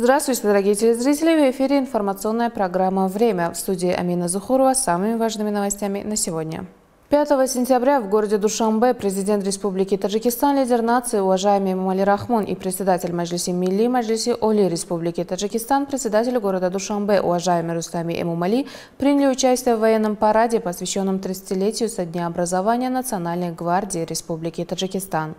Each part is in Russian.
Здравствуйте, дорогие телезрители! В эфире информационная программа «Время». В студии Амина Зухурова с самыми важными новостями на сегодня. 5 сентября в городе Душанбе президент Республики Таджикистан, лидер нации, уважаемый Эмомали Рахмон и председатель Маджлиси Милли Маджлиси Оли Республики Таджикистан, председатель города Душанбе, уважаемый Рустами Эмомали, приняли участие в военном параде, посвященном 30-летию со дня образования Национальной гвардии Республики Таджикистан.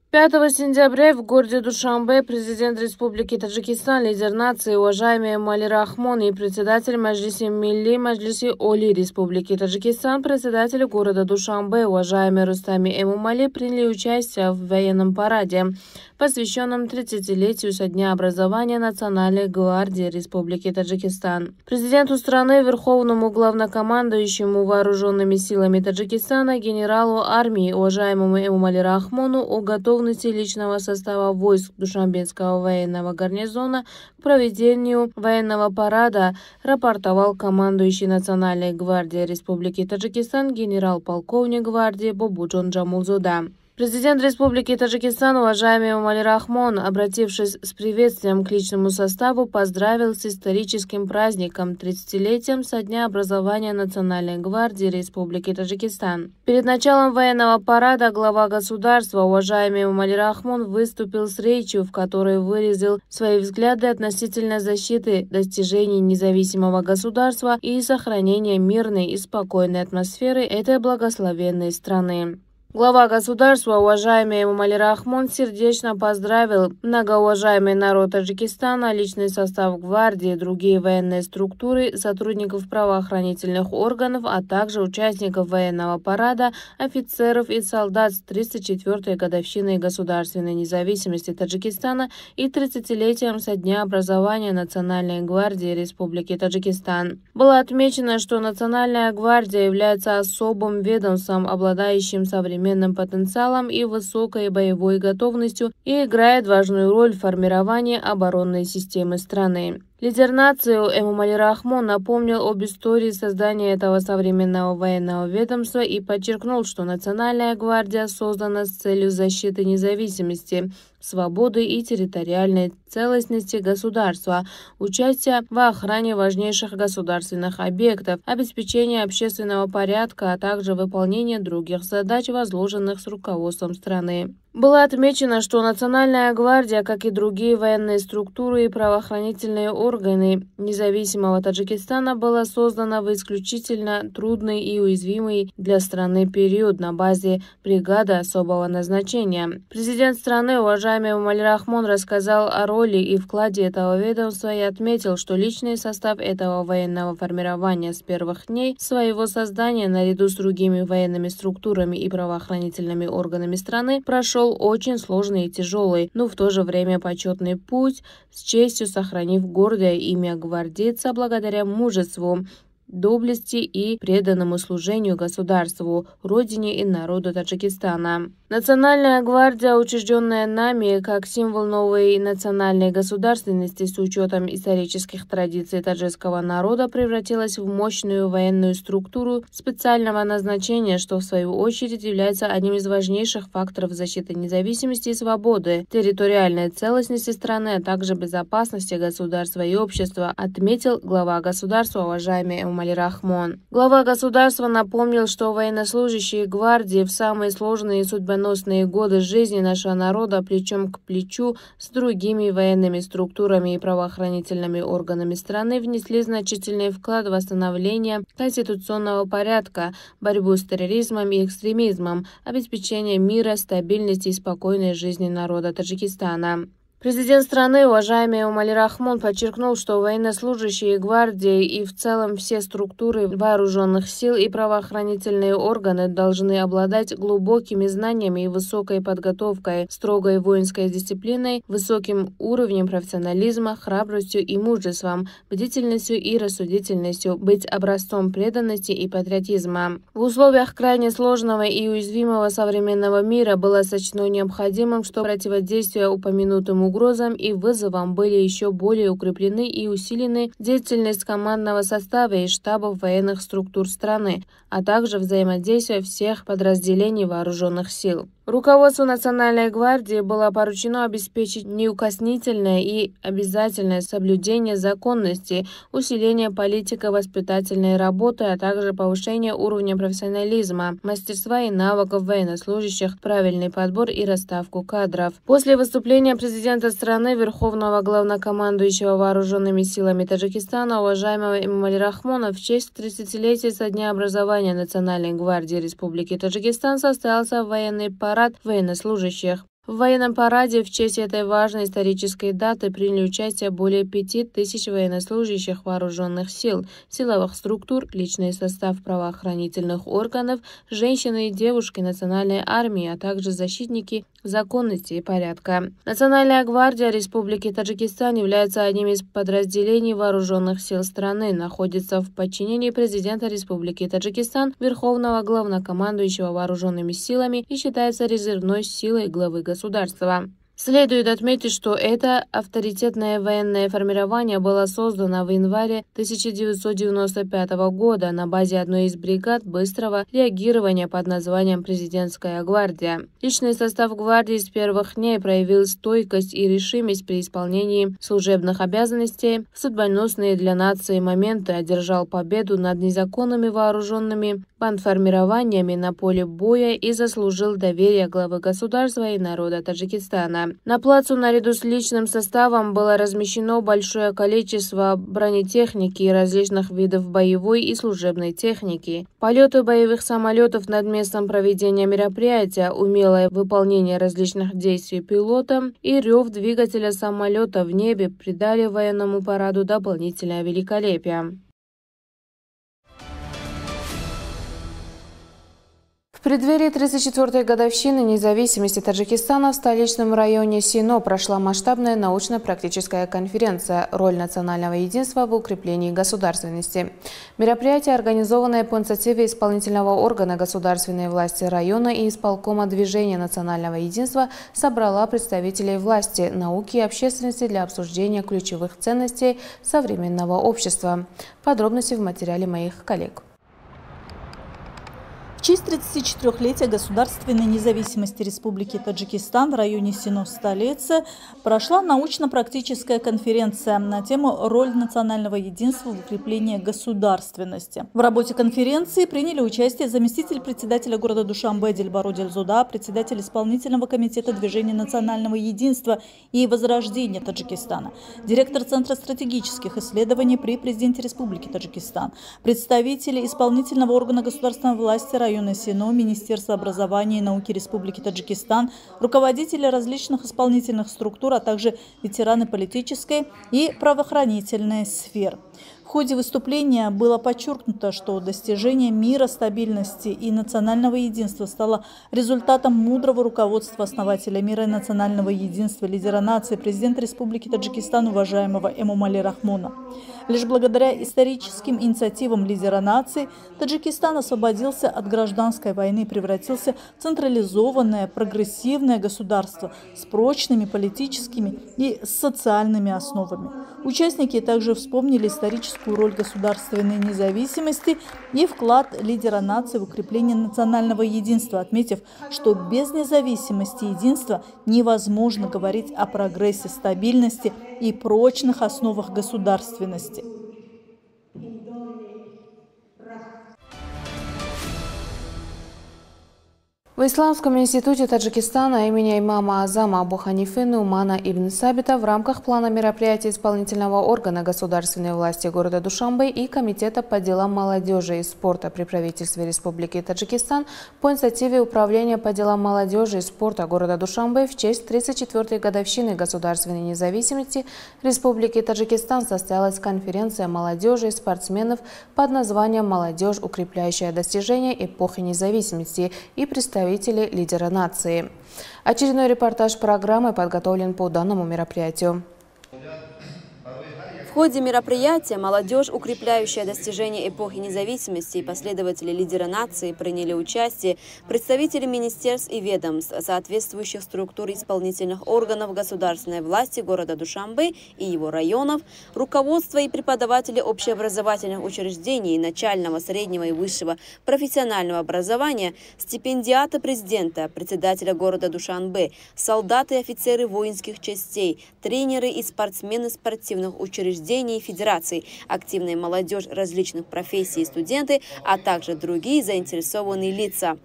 5 сентября в городе Душанбе президент Республики Таджикистан, лидер нации, уважаемый Эмомали Рахмон и председатель Маджлиси Милли Маджлиси Оли Республики Таджикистан, председатель города Душанбе, уважаемый Рустами Эмомали, приняли участие в военном параде, посвященном 30-летию со дня образования Национальной гвардии Республики Таджикистан. Президенту страны, верховному главнокомандующему вооруженными силами Таджикистана, генералу армии, уважаемому Эмомали Рахмону, о готовности личного состава войск Душанбенского военного гарнизона к проведению военного парада рапортовал командующий Национальной гвардии Республики Таджикистан генерал-полковник гвардии Бобуджон Джамулзода. Президент Республики Таджикистан, уважаемый Эмомали Рахмон, обратившись с приветствием к личному составу, поздравил с историческим праздником 30-летием со дня образования Национальной гвардии Республики Таджикистан. Перед началом военного парада глава государства, уважаемый Эмомали Рахмон, выступил с речью, в которой выразил свои взгляды относительно защиты достижений независимого государства и сохранения мирной и спокойной атмосферы этой благословенной страны. Глава государства, уважаемый Эмомали Рахмон, сердечно поздравил многоуважаемый народ Таджикистана, личный состав гвардии, другие военные структуры, сотрудников правоохранительных органов, а также участников военного парада, офицеров и солдат с 34-й годовщиной государственной независимости Таджикистана и 30-летием со дня образования Национальной гвардии Республики Таджикистан. Было отмечено, что Национальная гвардия является особым ведомством, обладающим современным потенциалом и высокой боевой готовностью и играет важную роль в формировании оборонной системы страны. Лидер нации Эмомали Рахмон напомнил об истории создания этого современного военного ведомства и подчеркнул, что Национальная гвардия создана с целью защиты независимости, свободы и территориальной целостности государства, участия в охране важнейших государственных объектов, обеспечения общественного порядка, а также выполнения других задач, возложенных с руководством страны. Было отмечено, что Национальная гвардия, как и другие военные структуры и правоохранительные органы независимого Таджикистана, была создана в исключительно трудный и уязвимый для страны период на базе бригады особого назначения. Президент страны, уважаемый Эмомали Рахмон, рассказал о роли и вкладе этого ведомства и отметил, что личный состав этого военного формирования с первых дней своего создания наряду с другими военными структурами и правоохранительными органами страны прошел очень сложный и тяжелый, но в то же время почетный путь, с честью сохранив гордое имя гвардейца благодаря мужеству, доблести и преданному служению государству, родине и народу Таджикистана. Национальная гвардия, учрежденная нами как символ новой национальной государственности с учетом исторических традиций таджикского народа, превратилась в мощную военную структуру специального назначения, что в свою очередь является одним из важнейших факторов защиты независимости и свободы, территориальной целостности страны, а также безопасности государства и общества, отметил глава государства, уважаемый Эмомали Рахмон. Глава государства напомнил, что военнослужащие гвардии в самые сложные и судьбоносные годы жизни нашего народа плечом к плечу с другими военными структурами и правоохранительными органами страны внесли значительный вклад в восстановление конституционного порядка, борьбу с терроризмом и экстремизмом, обеспечение мира, стабильности и спокойной жизни народа Таджикистана. Президент страны, уважаемый Эмомали Рахмон, подчеркнул, что военнослужащие гвардии и в целом все структуры вооруженных сил и правоохранительные органы должны обладать глубокими знаниями и высокой подготовкой, строгой воинской дисциплиной, высоким уровнем профессионализма, храбростью и мужеством, бдительностью и рассудительностью, быть образцом преданности и патриотизма. В условиях крайне сложного и уязвимого современного мира было сочтено необходимым, что противодействие упомянутому угрозам и вызовам были еще более укреплены и усилены деятельность командного состава и штабов военных структур страны, а также взаимодействие всех подразделений вооруженных сил. Руководству Национальной гвардии было поручено обеспечить неукоснительное и обязательное соблюдение законности, усиление политико-воспитательной работы, а также повышение уровня профессионализма, мастерства и навыков военнослужащих, правильный подбор и расставку кадров. После выступления президента страны, Верховного главнокомандующего вооруженными силами Таджикистана, уважаемого Эмомали Рахмона, в честь 30-летия со дня образования Национальной гвардии Республики Таджикистан состоялся военный парад военнослужащих. В военном параде в честь этой важной исторической даты приняли участие более 5000 военнослужащих вооруженных сил, силовых структур, личный состав правоохранительных органов, женщины и девушки Национальной армии, а также защитники законности и порядка. Национальная гвардия Республики Таджикистан является одним из подразделений вооруженных сил страны, находится в подчинении президента Республики Таджикистан, Верховного главнокомандующего вооруженными силами и считается резервной силой главы государства. Следует отметить, что это авторитетное военное формирование было создано в январе 1995 года на базе одной из бригад быстрого реагирования под названием «Президентская гвардия». Личный состав гвардии с первых дней проявил стойкость и решимость при исполнении служебных обязанностей, в судьбоносные для нации моменты одержал победу над незаконными вооруженными бандформированиями на поле боя и заслужил доверие главы государства и народа Таджикистана. На плацу наряду с личным составом было размещено большое количество бронетехники и различных видов боевой и служебной техники. Полеты боевых самолетов над местом проведения мероприятия, умелое выполнение различных действий пилотом и рев двигателя самолета в небе придали военному параду дополнительное великолепие. В преддверии 34-й годовщины независимости Таджикистана в столичном районе Сино прошла масштабная научно-практическая конференция «Роль национального единства в укреплении государственности». Мероприятие, организованное по инициативе исполнительного органа государственной власти района и исполкома движения национального единства, собрала представителей власти, науки и общественности для обсуждения ключевых ценностей современного общества. Подробности в материале моих коллег. В честь 34-летия государственной независимости Республики Таджикистан в районе Сино столицы прошла научно-практическая конференция на тему «Роль национального единства в укреплении государственности». В работе конференции приняли участие заместитель председателя города Душанбе Дильбару Дильзуда, председатель исполнительного комитета движения национального единства и возрождения Таджикистана, директор Центра стратегических исследований при президенте Республики Таджикистан, представители исполнительного органа государственной власти района Сино, Министерства образования и науки Республики Таджикистан, руководители различных исполнительных структур, а также ветераны политической и правоохранительной сфер. В ходе выступления было подчеркнуто, что достижение мира, стабильности и национального единства стало результатом мудрого руководства основателя мира и национального единства, лидера нации, президента Республики Таджикистан, уважаемого Эмомали Рахмона. Лишь благодаря историческим инициативам лидера нации Таджикистан освободился от гражданской войны и превратился в централизованное, прогрессивное государство с прочными политическими и социальными основами. Участники также вспомнили историческую роль государственной независимости и вклад лидера нации в укрепление национального единства, отметив, что без независимости и единства невозможно говорить о прогрессе, стабильности и прочных основах государственности. В Исламском институте Таджикистана имени имама Азама Абу Ханифы Нумана ибн Сабита в рамках плана мероприятий исполнительного органа государственной власти города Душанбе и Комитета по делам молодежи и спорта при правительстве Республики Таджикистан по инициативе Управления по делам молодежи и спорта города Душанбе в честь 34-й годовщины государственной независимости Республики Таджикистан состоялась конференция молодежи и спортсменов под названием «Молодежь, укрепляющая достижения эпохи независимости» и представителей лидера нации. Очередной репортаж программы подготовлен по данному мероприятию. В ходе мероприятия молодежь, укрепляющая достижения эпохи независимости, и последователи лидера нации приняли участие представители министерств и ведомств, соответствующих структур исполнительных органов государственной власти города Душанбе и его районов, руководство и преподаватели общеобразовательных учреждений начального, среднего и высшего профессионального образования, стипендиаты президента, председателя города Душанбе, солдаты и офицеры воинских частей, тренеры и спортсмены спортивных учреждений и федераций, активная молодежь различных профессий и студенты, а также другие заинтересованные лица.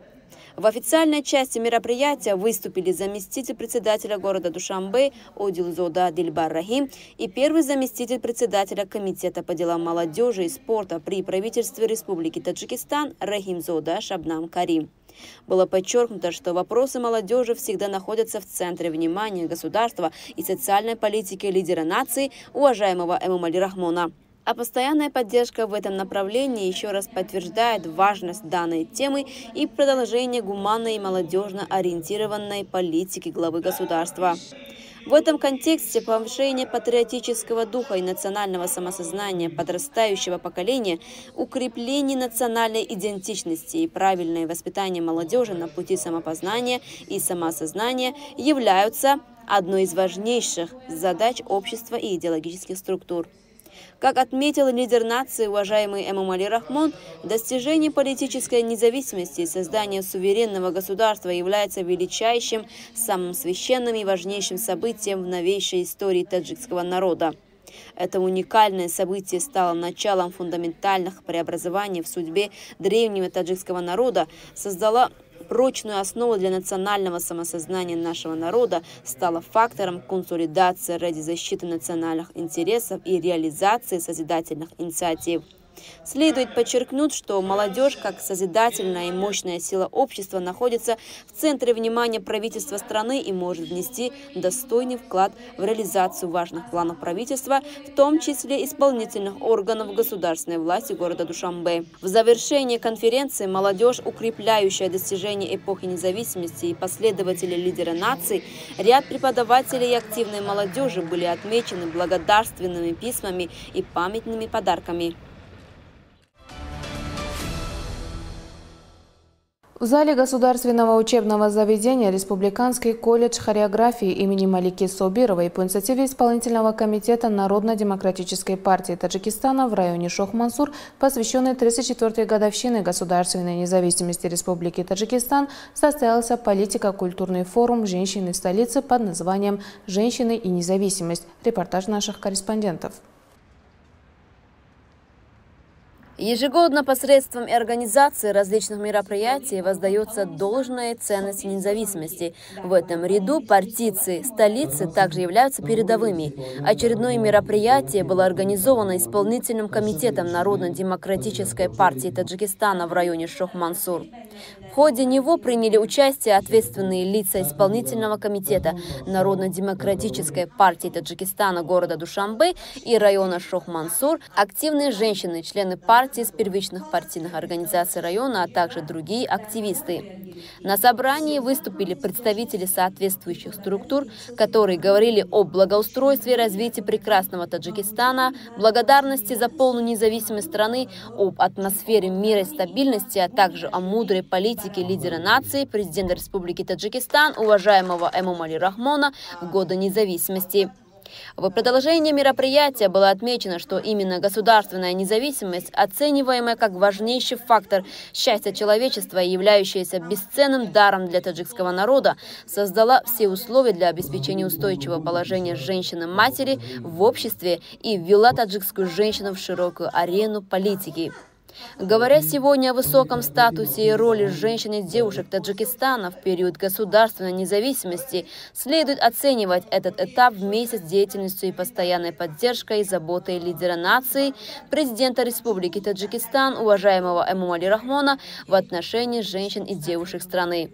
В официальной части мероприятия выступили заместитель председателя города Душанбе Одилзода Дильбар Рахим и первый заместитель председателя комитета по делам молодежи и спорта при правительстве Республики Таджикистан Рахимзода Шабнам Карим. Было подчеркнуто, что вопросы молодежи всегда находятся в центре внимания государства и социальной политики лидера нации, уважаемого Эмомали Рахмона. А постоянная поддержка в этом направлении еще раз подтверждает важность данной темы и продолжение гуманной и молодежно ориентированной политики главы государства. В этом контексте повышение патриотического духа и национального самосознания подрастающего поколения, укрепление национальной идентичности и правильное воспитание молодежи на пути самопознания и самоосознания являются одной из важнейших задач общества и идеологических структур. Как отметил лидер нации, уважаемый Эмомали Рахмон, достижение политической независимости и создание суверенного государства является величайшим, самым священным и важнейшим событием в новейшей истории таджикского народа. Это уникальное событие стало началом фундаментальных преобразований в судьбе древнего таджикского народа, создало прочную основу для национального самосознания нашего народа, стала фактором консолидации ради защиты национальных интересов и реализации созидательных инициатив. Следует подчеркнуть, что молодежь, как созидательная и мощная сила общества, находится в центре внимания правительства страны и может внести достойный вклад в реализацию важных планов правительства, в том числе исполнительных органов государственной власти города Душанбе. В завершении конференции молодежь, укрепляющая достижения эпохи независимости, и последователи лидера нации, ряд преподавателей и активной молодежи были отмечены благодарственными письмами и памятными подарками. В зале государственного учебного заведения Республиканский колледж хореографии имени Малики Собировой по инициативе исполнительного комитета Народно-демократической партии Таджикистана в районе Шох-Мансур, посвященной 34-й годовщине государственной независимости Республики Таджикистан, состоялся политико-культурный форум «Женщины в столице» под названием «Женщины и независимость». Репортаж наших корреспондентов. Ежегодно посредством организации различных мероприятий воздается должная ценность независимости. В этом ряду партийцы столицы также являются передовыми. Очередное мероприятие было организовано исполнительным комитетом Народно-демократической партии Таджикистана в районе Шох-Мансур. В ходе него приняли участие ответственные лица исполнительного комитета Народно-демократической партии Таджикистана города Душанбе и района Шох-Мансур, активные женщины, члены партии из первичных партийных организаций района, а также другие активисты. На собрании выступили представители соответствующих структур, которые говорили о благоустройстве и развитии прекрасного Таджикистана, благодарности за полную независимость страны, об атмосфере мира и стабильности, а также о мудрой политике лидера нации, президента Республики Таджикистан, уважаемого Эмомали Рахмона в годы независимости. В продолжении мероприятия было отмечено, что именно государственная независимость, оцениваемая как важнейший фактор счастья человечества и являющаяся бесценным даром для таджикского народа, создала все условия для обеспечения устойчивого положения женщины-матери в обществе и ввела таджикскую женщину в широкую арену политики. Говоря сегодня о высоком статусе и роли женщин и девушек Таджикистана в период государственной независимости, следует оценивать этот этап вместе с деятельностью и постоянной поддержкой и заботой лидера нации, президента Республики Таджикистан, уважаемого Эмомали Рахмона, в отношении женщин и девушек страны.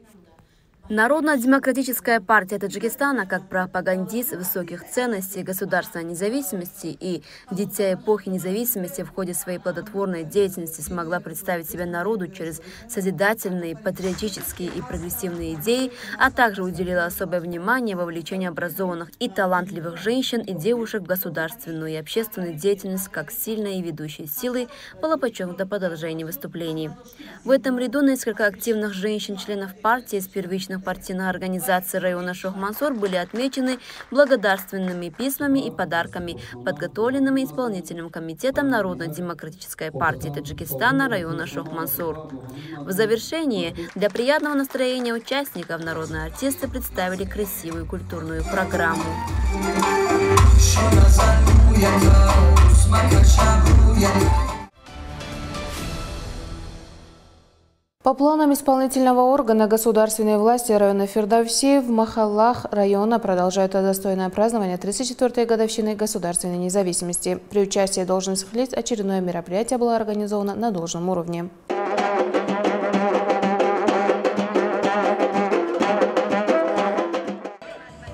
Народно-демократическая партия Таджикистана, как пропагандист высоких ценностей государственной независимости и дитя эпохи независимости, в ходе своей плодотворной деятельности смогла представить себя народу через созидательные, патриотические и прогрессивные идеи, а также уделила особое внимание вовлечению образованных и талантливых женщин и девушек в государственную и общественную деятельность как сильной и ведущей силой, было подчеркнуто в продолжении выступлений. В этом ряду несколько активных женщин-членов партии из первичных партийных организаций района Шох-Мансур были отмечены благодарственными письмами и подарками, подготовленными исполнительным комитетом Народно-демократической партии Таджикистана района Шох-Мансур. В завершении для приятного настроения участников народные артисты представили красивую культурную программу. По планам исполнительного органа государственной власти района Фирдавси, в Махаллах района продолжают достойное празднование 34-й годовщины государственной независимости. При участии должностных лиц очередное мероприятие было организовано на должном уровне.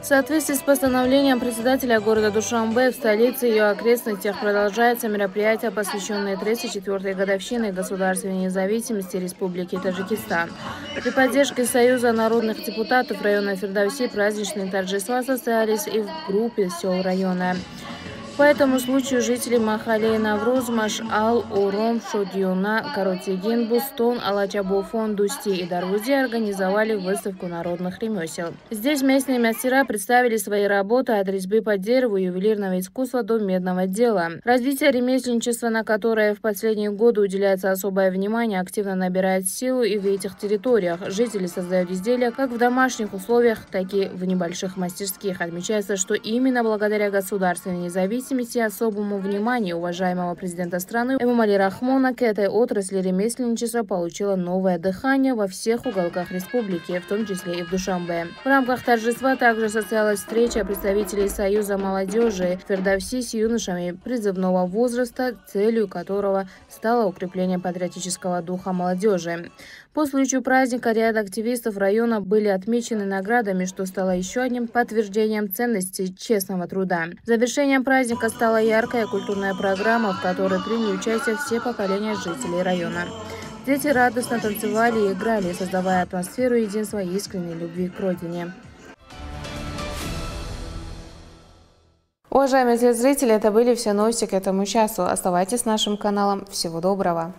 В соответствии с постановлением председателя города Душанбе, в столице и ее окрестностях продолжается мероприятие, посвященное 34-й годовщине государственной независимости Республики Таджикистан. При поддержке Союза народных депутатов района Фирдавси праздничные торжества состоялись и в группе сел района. По этому случаю жители Махалей Навруз, Маш-Ал, Уром, Шодиуна, Каротигин, Бустон, Алачабофон, Дусти и Дарвузи организовали выставку народных ремесел. Здесь местные мастера представили свои работы от резьбы по дереву, ювелирного искусства до медного дела. Развитие ремесленничества, на которое в последние годы уделяется особое внимание, активно набирает силу и в этих территориях. Жители создают изделия как в домашних условиях, так и в небольших мастерских. Отмечается, что именно благодаря государственной независимости и особому вниманию уважаемого президента страны Эмомали Рахмона к этой отрасли ремесленничества получила новое дыхание во всех уголках республики, в том числе и в Душанбе. В рамках торжества также состоялась встреча представителей Союза молодежи Фирдавси с юношами призывного возраста, целью которого стало укрепление патриотического духа молодежи. По случаю праздника ряд активистов района были отмечены наградами, что стало еще одним подтверждением ценности честного труда. Завершением праздника стала яркая культурная программа, в которой приняли участие все поколения жителей района. Дети радостно танцевали и играли, создавая атмосферу единства и искренней любви к родине. Уважаемые телезрители, это были все новости к этому часу. Оставайтесь с нашим каналом. Всего доброго!